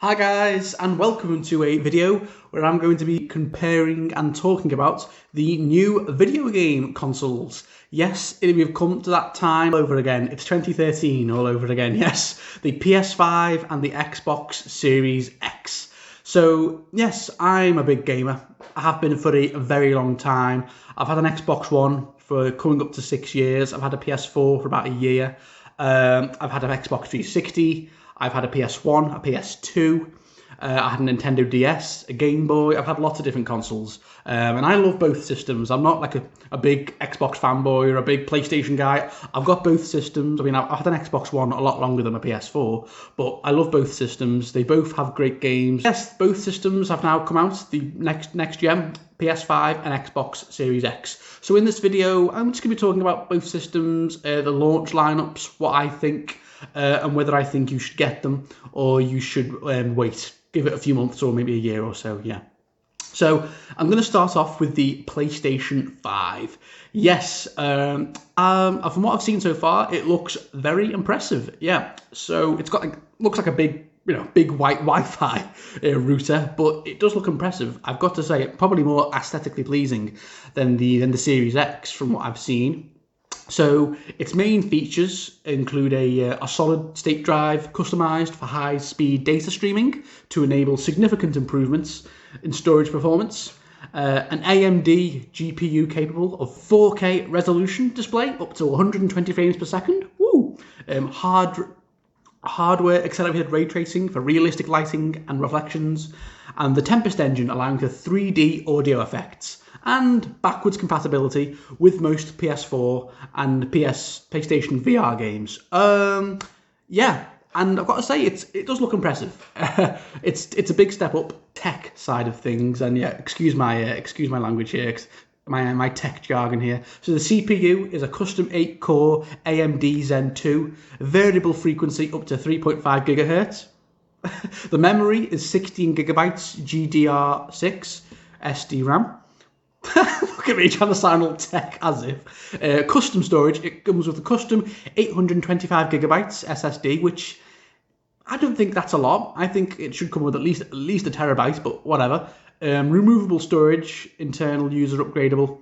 Hi guys, and welcome to a video where I'm going to be comparing and talking about the new video game consoles. Yes, we've come to that time all over again. It's 2013 all over again. Yes, the PS5 and the Xbox Series X. So yes, I'm a big gamer. I have been for a very long time. I've had an Xbox One for coming up to 6 years. I've had a PS4 for about a year. I've had an Xbox 360. I've had a PS1, a PS2, I had a Nintendo DS, a Game Boy. I've had lots of different consoles, and I love both systems. I'm not like a big Xbox fanboy or a big PlayStation guy. I've got both systems. I mean, I've had an Xbox One a lot longer than a PS4, but I love both systems. They both have great games. Yes, both systems have now come out, the next gen, PS5 and Xbox Series X. So in this video, I'm just going to be talking about both systems, the launch lineups, what I think, and whether I think you should get them or you should wait, give it a few months or maybe a year or so. Yeah. So I'm going to start off with the PlayStation 5. Yes, from what I've seen so far, it looks very impressive. Yeah. So it's got looks like a big white Wi-Fi router, but it does look impressive. I've got to say, probably more aesthetically pleasing than the Series X from what I've seen. So its main features include a solid state drive customized for high-speed data streaming to enable significant improvements in storage performance, an AMD GPU capable of 4K resolution display up to 120 frames per second, hardware accelerated ray tracing for realistic lighting and reflections, and the Tempest engine allowing for 3D audio effects, and backwards compatibility with most PS4 and PlayStation VR games. Yeah, and I've got to say it does look impressive. It's a big step up tech side of things, and yeah, excuse my language here, my tech jargon here. So the CPU is a custom 8-core AMD Zen 2, variable frequency up to 3.5 gigahertz. The memory is 16 gigabytes GDR6 SD RAM. Look at me trying to sound all tech as if. Custom storage, it comes with a custom 825 gigabytes SSD, which I don't think that's a lot. I think it should come with at least a terabyte, but whatever. Removable storage, internal user upgradable.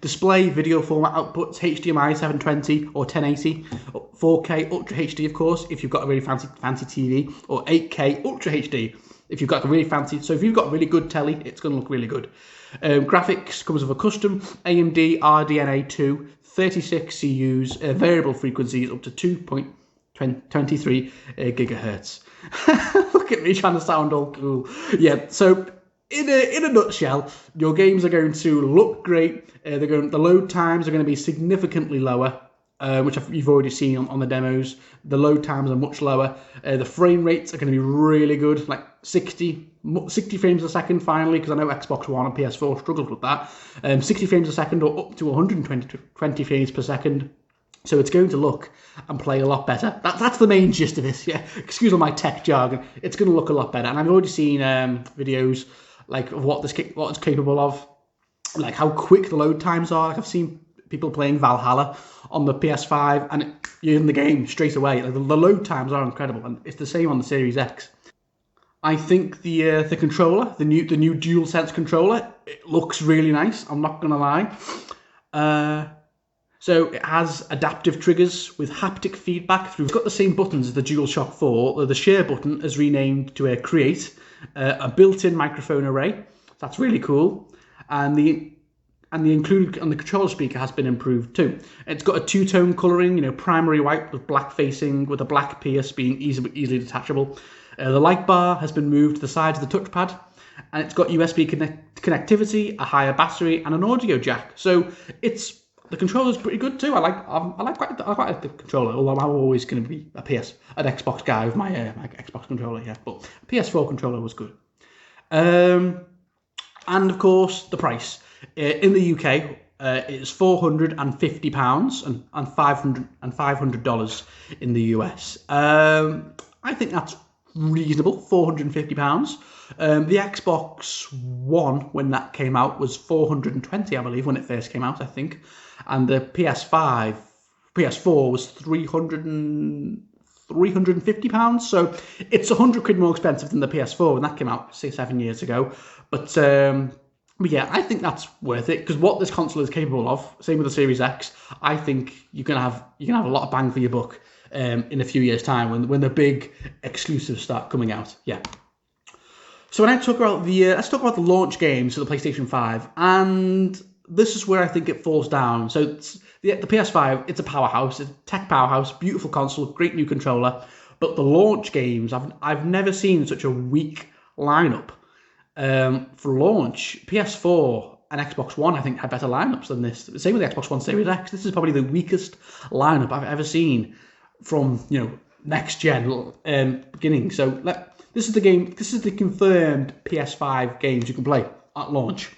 Display video format outputs, HDMI 720 or 1080, 4K Ultra HD, of course, if you've got a really fancy TV, or 8K Ultra HD if you've got a really fancy. So if you've got a really good telly, it's going to look really good. Graphics comes with a custom AMD RDNA 2, 36 CUs, variable frequencies up to 2.23 gigahertz. Look at me trying to sound all cool. Yeah, so in a nutshell, your games are going to look great. The load times are going to be significantly lower, which you've already seen on the demos. The load times are much lower. The frame rates are going to be really good, like 60 frames a second finally, because I know Xbox One and PS4 struggled with that. 60 frames a second or up to 120 frames per second. So it's going to look and play a lot better. That's the main gist of this. Yeah, excuse all my tech jargon. It's going to look a lot better, and I've already seen videos like of what it's capable of, like how quick the load times are. Like I've seen people playing Valhalla on the PS5, and you're in the game straight away. Like the load times are incredible, and it's the same on the Series X. I think the controller, the new DualSense controller, it looks really nice. I'm not gonna lie. So it has adaptive triggers with haptic feedback through. It's got the same buttons as the DualShock 4. The share button is renamed to Create, a built-in microphone array. That's really cool, and the controller speaker has been improved too. It's got a two-tone colouring, primary white with black facing, with a black pierce being easily detachable. The light bar has been moved to the side of the touchpad, and it's got USB connectivity, a higher battery, and an audio jack. So the controller's pretty good too. I quite like the controller, although I'm always going to be an Xbox guy with my Xbox controller. Yeah, but PS4 controller was good. And of course the price in the UK is £450 and $500 in the US. I think that's reasonable. £450. The Xbox One, when that came out, was $420, I believe, when it first came out, I think. And the PS4 was $330, £350. So it's £100 more expensive than the PS4 when that came out 6-7 years ago. But yeah, I think that's worth it because what this console is capable of, same with the Series X, I think you're gonna have a lot of bang for your buck in a few years' time when the big exclusives start coming out. Yeah. So when I talk about let's talk about the launch games for the PlayStation 5, and this is where I think it falls down. So the PS5, it's a powerhouse, it's a tech powerhouse, beautiful console, great new controller, but the launch games, I've never seen such a weak lineup. For launch, PS4 and Xbox One, I think, had better lineups than this. Same with the Xbox One Series X. This is probably the weakest lineup I've ever seen from next gen beginning. So this is the game. This is the confirmed PS5 games you can play at launch: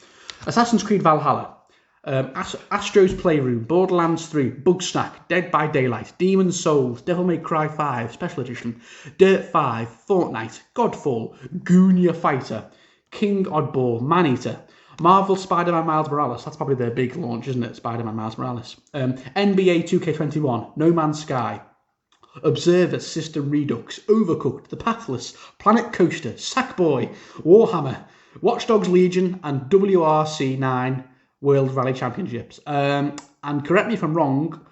Assassin's Creed Valhalla, Astro's Playroom, Borderlands 3, Bugsnax, Dead by Daylight, Demon's Souls, Devil May Cry 5 Special Edition, Dirt 5, Fortnite, Godfall, Goonia Fighter, King Oddball, Maneater, Marvel Spider-Man Miles Morales, that's probably their big launch, isn't it? Spider-Man Miles Morales. NBA 2K21, No Man's Sky, Observer, System Redux, Overcooked, The Pathless, Planet Coaster, Sackboy, Warhammer, Watch Dogs Legion, and WRC9 World Rally Championships. And correct me if I'm wrong,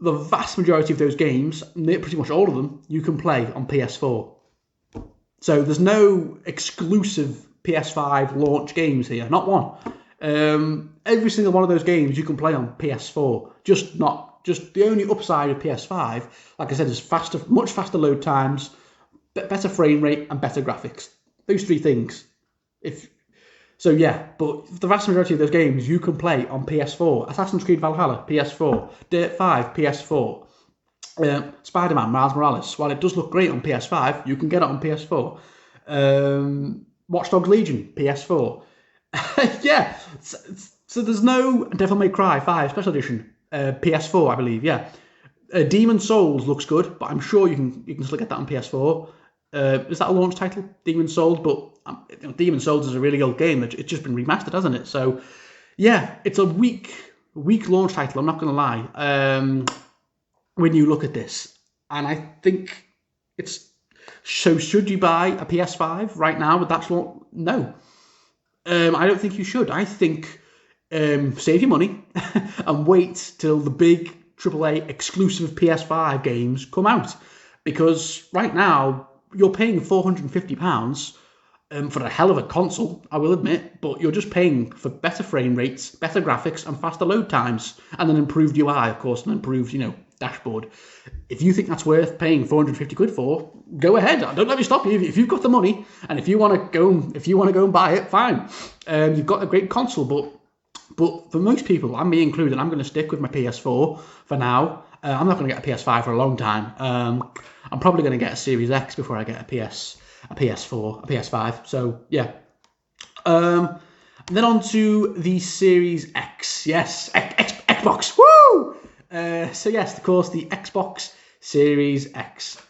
the vast majority of those games, pretty much all of them, you can play on PS4. So there's no exclusive PS5 launch games here, not one. Every single one of those games you can play on PS4. Just the only upside of PS5, like I said, is much faster load times, better frame rate, and better graphics. Those three things. But the vast majority of those games you can play on PS4. Assassin's Creed Valhalla, PS4. Dirt 5, PS4. Spider-Man Miles Morales, while it does look great on PS5, you can get it on PS4. Watch Dogs Legion, PS4. Yeah, so there's no Devil May Cry 5 Special Edition, PS4, I believe. Yeah, Demon's Souls looks good, but I'm sure you can still get that on PS4. Is that a launch title, Demon's Souls? But Demon's Souls is a really old game. It's just been remastered, hasn't it? So yeah, it's a weak launch title. I'm not going to lie. When you look at this, and I think it's so. Should you buy a PS5 right now with that launch? No. I don't think you should. I think save your money and wait till the big AAA exclusive PS5 games come out. Because right now, you're paying £450 for a hell of a console, I will admit, but you're just paying for better frame rates, better graphics, and faster load times, and an improved UI, of course, and improved, dashboard. If you think that's worth paying £450 for, go ahead. Don't let me stop you. If you've got the money and if you want to go and buy it, fine. You've got a great console, but for most people, and me included, I'm going to stick with my PS4 for now. I'm not going to get a PS5 for a long time. I'm probably going to get a Series X before I get a PS4, a PS5. So yeah. And then on to the Series X. Yes, Xbox. Woo! So yes, of course, the Xbox Series X.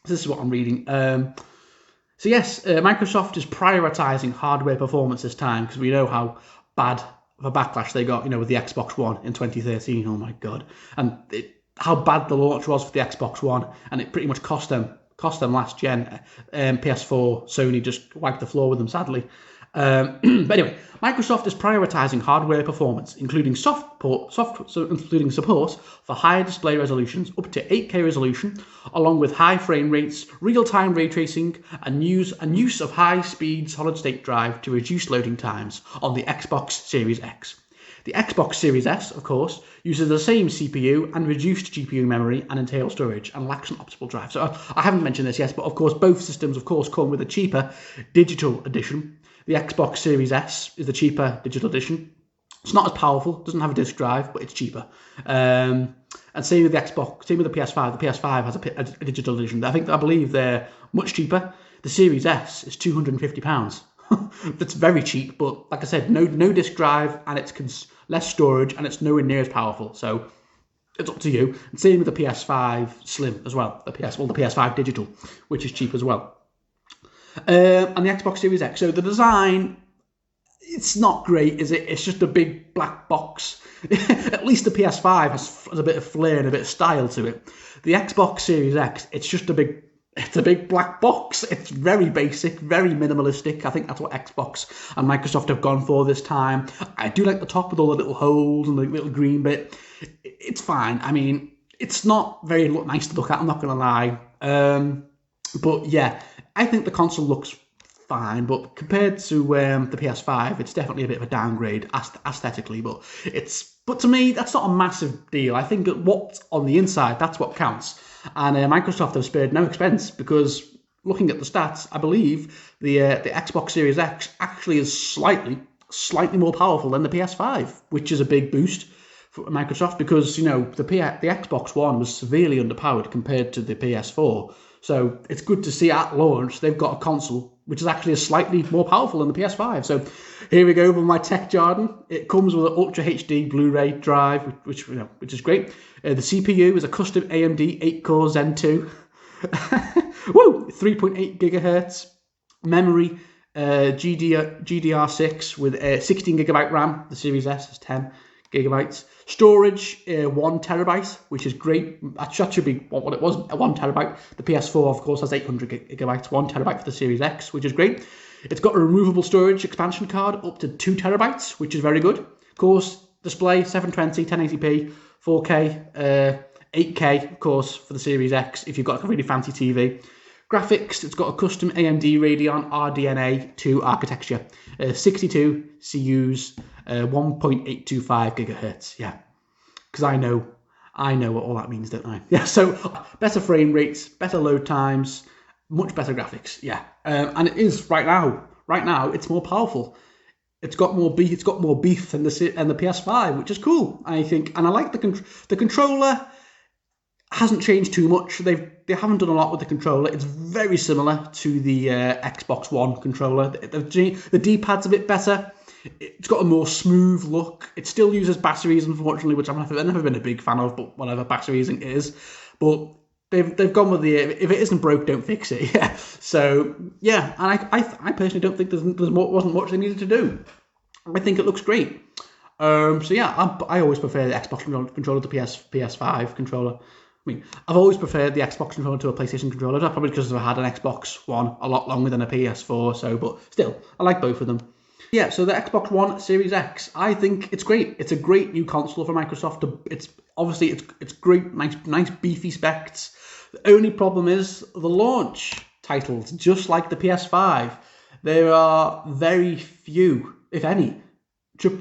This is what I'm reading. So yes, Microsoft is prioritizing hardware performance this time because we know how bad of a backlash they got, with the Xbox One in 2013. Oh my god, and how bad the launch was for the Xbox One, and it pretty much cost them last gen. PS4, Sony just wiped the floor with them, sadly. But anyway, Microsoft is prioritizing hardware performance, including support for higher display resolutions up to 8K resolution, along with high frame rates, real-time ray tracing, and use of high-speed solid-state drive to reduce loading times on the Xbox Series X. The Xbox Series S, of course, uses the same CPU and reduced GPU memory and internal storage, and lacks an optical drive. So I haven't mentioned this yet, but of course both systems, come with a cheaper digital edition. The Xbox Series S is the cheaper digital edition. It's not as powerful, doesn't have a disc drive, but it's cheaper. And same with the Xbox, same with the PS5. The PS5 has a digital edition. I believe they're much cheaper. The Series S is £250. That's very cheap, but like I said, no disc drive, and it's less storage, and it's nowhere near as powerful. So it's up to you. And same with the PS5 Slim as well. The PS5 Digital, which is cheap as well. And the Xbox Series X. So the design, it's not great, is it? It's just a big black box. At least the PS5 has a bit of flair and a bit of style to it. The Xbox Series X, it's just a big black box. It's very basic, very minimalistic. I think that's what Xbox and Microsoft have gone for this time. I do like the top with all the little holes and the little green bit. It's fine. I mean, it's not very nice to look at, I'm not going to lie. But yeah, I think the console looks fine, but compared to the PS5, it's definitely a bit of a downgrade aesthetically. But to me, that's not a massive deal. I think that what's on the inside, that's what counts. And Microsoft have spared no expense, because looking at the stats, I believe the Xbox Series X actually is slightly more powerful than the PS5, which is a big boost for Microsoft, because the Xbox One was severely underpowered compared to the PS4. So it's good to see at launch they've got a console which is actually slightly more powerful than the PS5. So here we go with my tech jargon. It comes with an Ultra HD Blu-ray drive, which is great. The CPU is a custom AMD 8-core Zen 2. Woo! 3.8 gigahertz. Memory, GDR6 with 16 gigabyte RAM. The Series S is 10 gigabytes. Storage, 1 terabyte, which is great. That should be what it was, 1 terabyte. The PS4, of course, has 800 gigabytes, 1 terabyte for the Series X, which is great. It's got a removable storage expansion card up to 2 terabytes, which is very good. Of course, display 720, 1080p, 4K, 8K, of course, for the Series X if you've got a really fancy TV. Graphics, it's got a custom AMD Radeon RDNA 2 architecture, 62 CUs, 1.825 gigahertz. Yeah, because I know what all that means, don't I? Yeah, so better frame rates, better load times, much better graphics. Yeah, and it is right now. It's more powerful. It's got more beef. It's got more beef than the PS5, which is cool, I think. And I like the controller. Hasn't changed too much. They haven't done a lot with the controller. It's very similar to the Xbox One controller. The D-pad's a bit better. It's got a more smooth look. It still uses batteries, unfortunately, which I've never been a big fan of, but whatever, batteries it is. But they've gone with the if it isn't broke, don't fix it. Yeah. So yeah, and I personally don't think wasn't much they needed to do. I think it looks great. So yeah, I always prefer the Xbox controller to PS5 controller. I mean, I've always preferred the Xbox controller to a PlayStation controller. That's probably because I've had an Xbox One a lot longer than a PS4. So, but still, I like both of them. Yeah, so the Xbox One Series X, I think it's great. It's a great new console for Microsoft. It's great, nice beefy specs. The only problem is the launch titles, just like the PS5. There are very few, if any,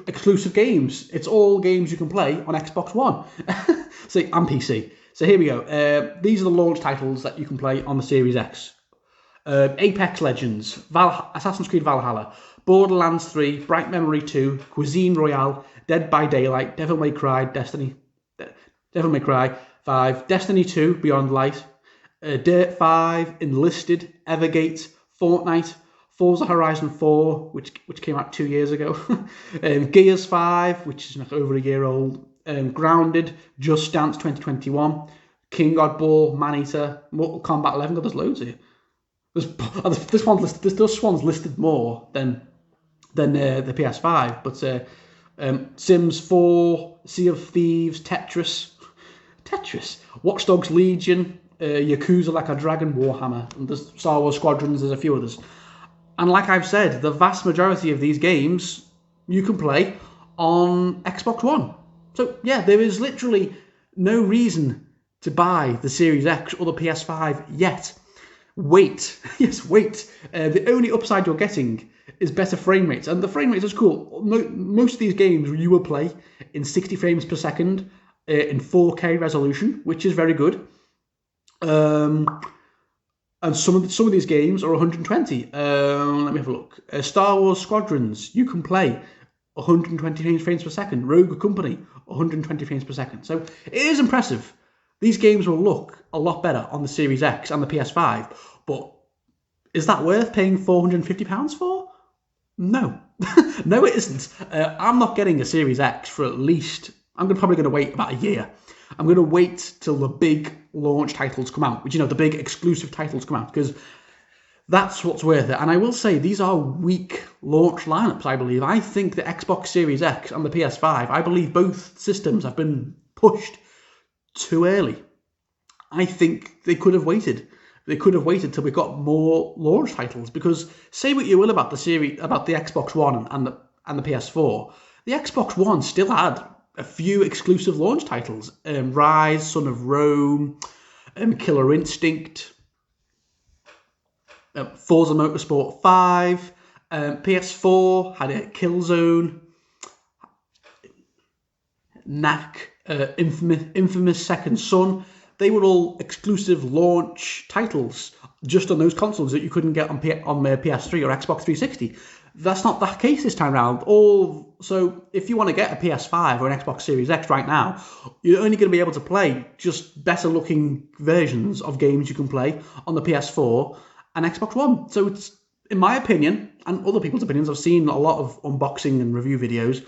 exclusive games. It's all games you can play on Xbox One. So, and PC. So here we go. These are the launch titles that you can play on the Series X. Apex Legends, Assassin's Creed Valhalla, Borderlands 3, Bright Memory 2, Cuisine Royale, Dead by Daylight, Devil May Cry 5, Destiny 2, Beyond Light, Dirt 5, Enlisted, Evergate, Fortnite, Forza Horizon 4, which came out 2 years ago, Gears 5, which is over a year old, Grounded, Just Dance 2021, King Oddball, Maneater, Mortal Kombat 11. God, there's loads here. This one's listed more than the PS5, but Sims 4, Sea of Thieves, Tetris, Watch Dogs Legion, Yakuza Like a Dragon, Warhammer, and there's Star Wars Squadrons. There's a few others, and like I've said, the vast majority of these games you can play on Xbox One. So yeah, there is literally no reason to buy the Series X or the PS5 yet. Wait. Yes, wait. The only upside you're getting is better frame rates. And the frame rates is cool. Most of these games you will play in 60 frames per second in 4K resolution, which is very good. And some of these games are 120. Let me have a look. Star Wars Squadrons, you can play 120 frames per second. Rogue Company, 120 frames per second. So it is impressive. These games will look a lot better on the Series X and the PS5, but is that worth paying £450 for? No. No, it isn't. I'm not getting a Series X for at least, I'm probably going to wait about a year. I'm going to wait till the big launch titles come out, which, the big exclusive titles come out, because That's what's worth it. And I will say these are weak launch lineups, I believe. I think the Xbox Series X and the PS5, I believe both systems have been pushed too early. I think they could have waited. They could have waited till we got more launch titles. Because say what you will about the Xbox One and the PS4, the Xbox One still had a few exclusive launch titles: Rise, Son of Rome, Killer Instinct, Forza Motorsport 5, PS4 had a Killzone, Knack, Infamous Second Son. They were all exclusive launch titles just on those consoles that you couldn't get on PS3 or Xbox 360. That's not the case this time around. So if you want to get a PS5 or an Xbox Series X right now, you're only going to be able to play just better looking versions of games you can play on the PS4 and Xbox One. So it's, in my opinion, and other people's opinions, I've seen a lot of unboxing and review videos,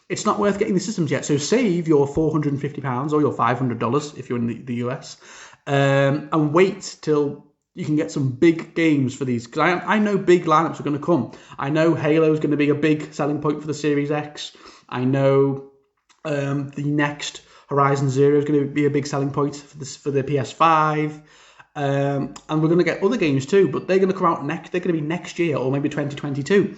it's not worth getting the systems yet. So save your £450 or your $500 if you're in the US, and wait till you can get some big games for these. Because I know big lineups are going to come. I know Halo is going to be a big selling point for the Series X. I know the next Horizon Zero is going to be a big selling point for the PS5. And we're going to get other games too, but they're going to come out next. They're going to be next year or maybe 2022.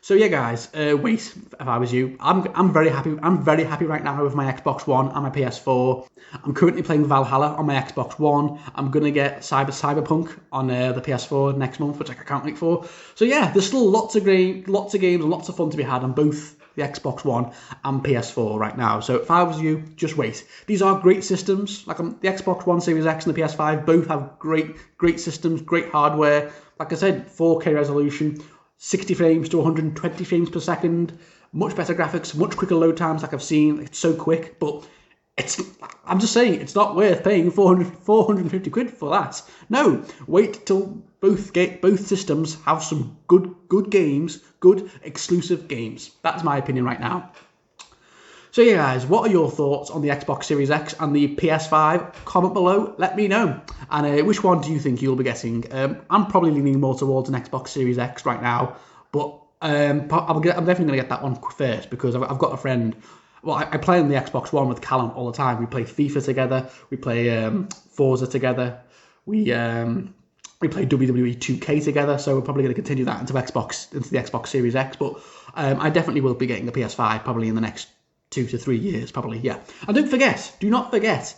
So yeah, guys, wait. If I was you, I'm very happy. I'm very happy right now with my Xbox One and my PS4. I'm currently playing Valhalla on my Xbox One. I'm gonna get Cyberpunk on the PS4 next month, which I can't wait for. So yeah, there's still lots of games and lots of fun to be had on both the Xbox One and PS4 right now. So if I was you, just wait. These are great systems. Like the Xbox One Series X and the PS5 both have great systems, great hardware. Like I said, 4K resolution, 60 frames to 120 frames per second, much better graphics, much quicker load times. Like I've seen, it's so quick. But I'm just saying, it's not worth paying 450 quid for that. No, wait till both systems have some good games, good exclusive games. That's my opinion right now. So yeah, guys, what are your thoughts on the Xbox Series X and the PS5? Comment below, let me know. And which one do you think you'll be getting? I'm probably leaning more towards an Xbox Series X right now, but I'm definitely going to get that one first because I've got a friend. Well, I play on the Xbox One with Callum all the time. We play FIFA together. We play Forza together. We play WWE 2K together. So we're probably going to continue that into the Xbox Series X. But I definitely will be getting the PS5 probably in the next 2 to 3 years, probably, yeah. And do not forget,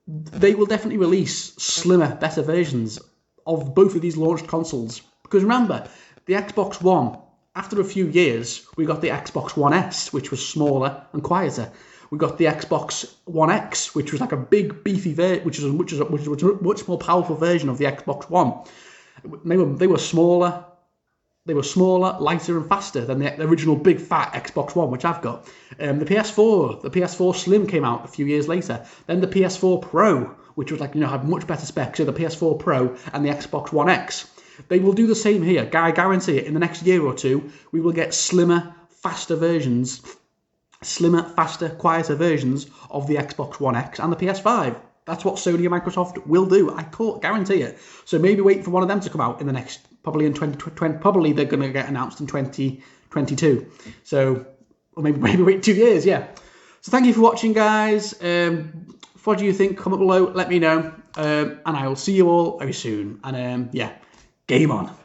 they will definitely release slimmer, better versions of both of these launched consoles. Because remember, the Xbox One, after a few years, we got the Xbox One S, which was smaller and quieter. We got the Xbox One X, which was like a big, beefy version, which was a much more powerful version of the Xbox One. They were smaller. They were smaller, lighter, and faster than the original big fat Xbox One, which I've got. The PS4 Slim came out a few years later. Then the PS4 Pro, which was like, had much better specs. So the PS4 Pro and the Xbox One X. They will do the same here. I guarantee it. In the next year or two, we will get slimmer, faster, quieter versions of the Xbox One X and the PS5. That's what Sony and Microsoft will do. I guarantee it. So maybe wait for one of them to come out in the next, probably in 2020. Probably they're going to get announced in 2022. So, or maybe wait 2 years. Yeah. So thank you for watching, guys. What do you think? Comment below. Let me know. And I will see you all very soon. And yeah, game on.